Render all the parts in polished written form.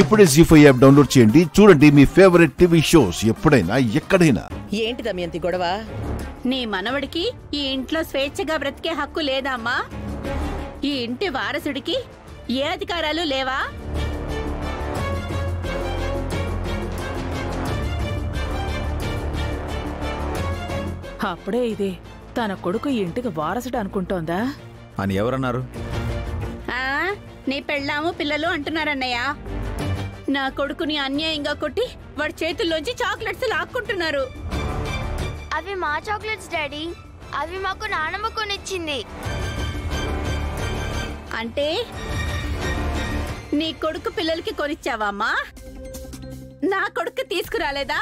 ఇప్పుడే జీ5 app download చేయండి. చూడండి మీ ఫేవరెట్ టీవీ షోస్ ఎప్పుడైనా ఎక్కడైనా. ఏంటి దమయంతి గొడవ? నీ మనవడికి ఈ ఇంట్లో స్వేచ్ఛగా బ్రతికే హక్కు లేదా అమ్మా? ఈ ఇంటి వారసుడికి ఏ అధికారాలు లేవా? అప్పుడే ఇదే తన కొడుకు ఇంటికి వారసుడు అనుకుంటోందా అని ఎవరన్నారు? నీ పెళ్ళాము పిల్లలు అంటున్నారన్నయ్య. నా కొడుకుని అన్యాయంగా కొట్టి వాడి చేతుల్లోంచి చాక్లెట్స్ లాక్కుంటున్నారు. అవి మా చాక్లెట్స్ డాడీ, అవి మాకు నానమ్మ కొనిచ్చింది. అంటే నీ కొడుకు పిల్లలకి కొనిచ్చావా అమ్మా? నా కొడుకు తీసుకురాలేదా?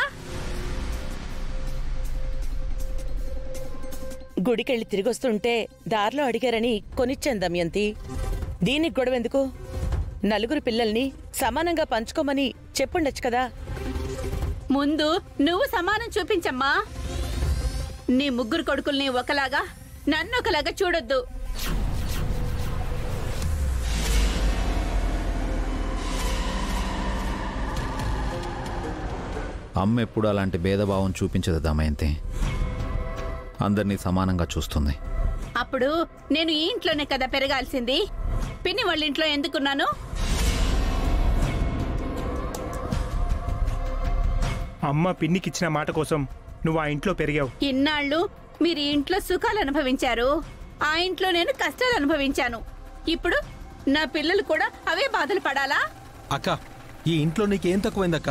గుడికెళ్ళి తిరిగొస్తుంటే దారిలో అడిగారని కొనిచ్చాను దమయంతి. దీనికి గొడవెందుకు? నలుగురు పిల్లల్ని సమానంగా పంచుకోమని చెప్పుండొచ్చు కదా. ముందు నువ్వు సమానం చూపించమ్మా. నీ ముగ్గురు కొడుకుల్ని ఒకలాగా నన్ను ఒకలాగా చూడొద్దు. అమ్మ ఎప్పుడు అలాంటి భేదభావం చూపించదు దమయంతి. అందరినీ సమానంగా చూస్తుంది. అప్పుడు నేను ఈ ఇంట్లోనే కదా పెరగాల్సింది. పిన్ని వాళ్ళ ఇంట్లో ఎందుకున్నాను? అమ్మ పిన్నికిచ్చిన మాట కోసం నువ్వు ఆ ఇంట్లో పెరిగావు. ఇన్నాళ్ళు మీరు ఈ ఇంట్లో సుఖాలు అనుభవించారు, ఆ ఇంట్లో నేను కష్టాలు అనుభవించాను. ఇప్పుడు నా పిల్లలు కూడా అవే బాధలు పడాలా? అక్క, ఈ ఇంట్లో నీకేం తక్కువైందక్క?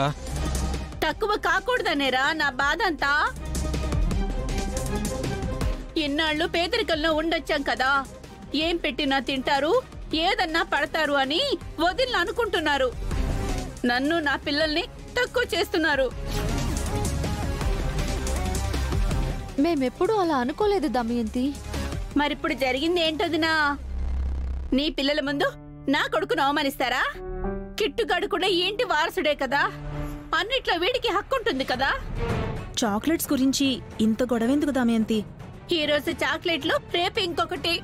తక్కువ కాకూడదనేరా నా బాధ అంతా. ఇన్నాళ్ళు పేదరికంలో ఉండొచ్చాం కదా, ఏం పెట్టినా తింటారు, ఏదన్నా పడతారు అని వదిలి అనుకుంటున్నారు. నన్ను నా పిల్లల్ని తక్కువ చేస్తున్నారు. మేమెప్పుడు అలా అనుకోలేదు దమయంతి. మరిప్పుడు జరిగింది ఏంటదినా? నీ పిల్లల ముందు నా కొడుకును అవమానిస్తారా? కిట్టుగాడు కూడా ఏంటి వారసుడే కదా, అన్నిట్లో వీడికి హక్కుంటుంది కదా. చాక్లెట్స్ గురించి ఇంత గొడవెందుకు దమయంతి? ఈ రోజు చాక్లెట్లు, రేపు ఇంకొకటి.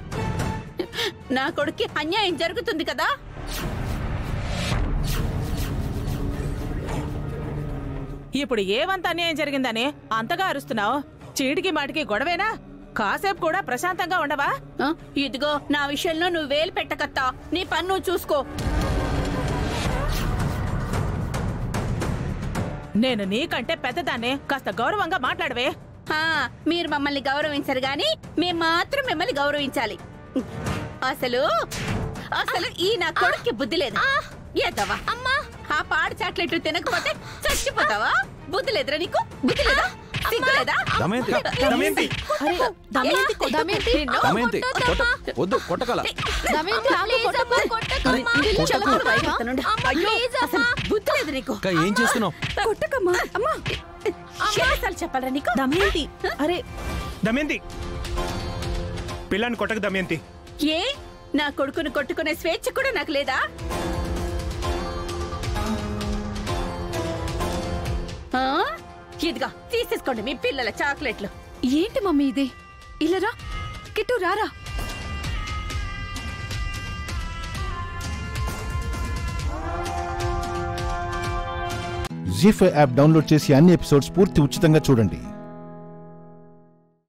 నా కొడుక్కి అన్యాయం జరుగుతుంది కదా. ఇప్పుడు ఏమంత అన్యాయం జరిగిందని అంతగా అరుస్తున్నావు? చీటికి మాటికి గొడవేనా? కాసేపు కూడా ప్రశాంతంగా ఉండవా? ఇదిగో నా విషయంలో నువ్వు వేలు పెట్టకత్తా. నీ పన్ను చూసుకో. నేను నీకంటే పెద్దదాన్ని, కాస్త గౌరవంగా మాట్లాడవే. మీరు మమ్మల్ని గౌరవించరు గాని మేము మాత్రం మిమ్మల్ని గౌరవించాలి. అసలు అసలు ఈ నా కొడుక్కి బుద్ధి లేదు. ఏదవా అమ్మా, ఆ పాడు చాక్లెట్లు తినకపోతే చచ్చిపోతావా? బుద్ధి లేదురా నీకు? బుద్ధి లేదా? ఏం చేస్తున్నావు? చెప్పాలరా నీకు? దమయంతి, అరే దమయంతి, పిల్లని కొట్టకు దమయంతి. ఏ నా కొడుకును కొట్టుకునే స్వేచ్ఛ కూడా నాకు లేదా? ఇదిగా తీసేసుకోండి మీ పిల్లల చాక్లెట్లు. ఏంటి మమ్మీ ఇది? ఇల్లరా కిట్టు రారా. జీ5 యాప్ డౌన్లోడ్ చేసి అన్ని ఎపిసోడ్స్ పూర్తి ఉచితంగా చూడండి.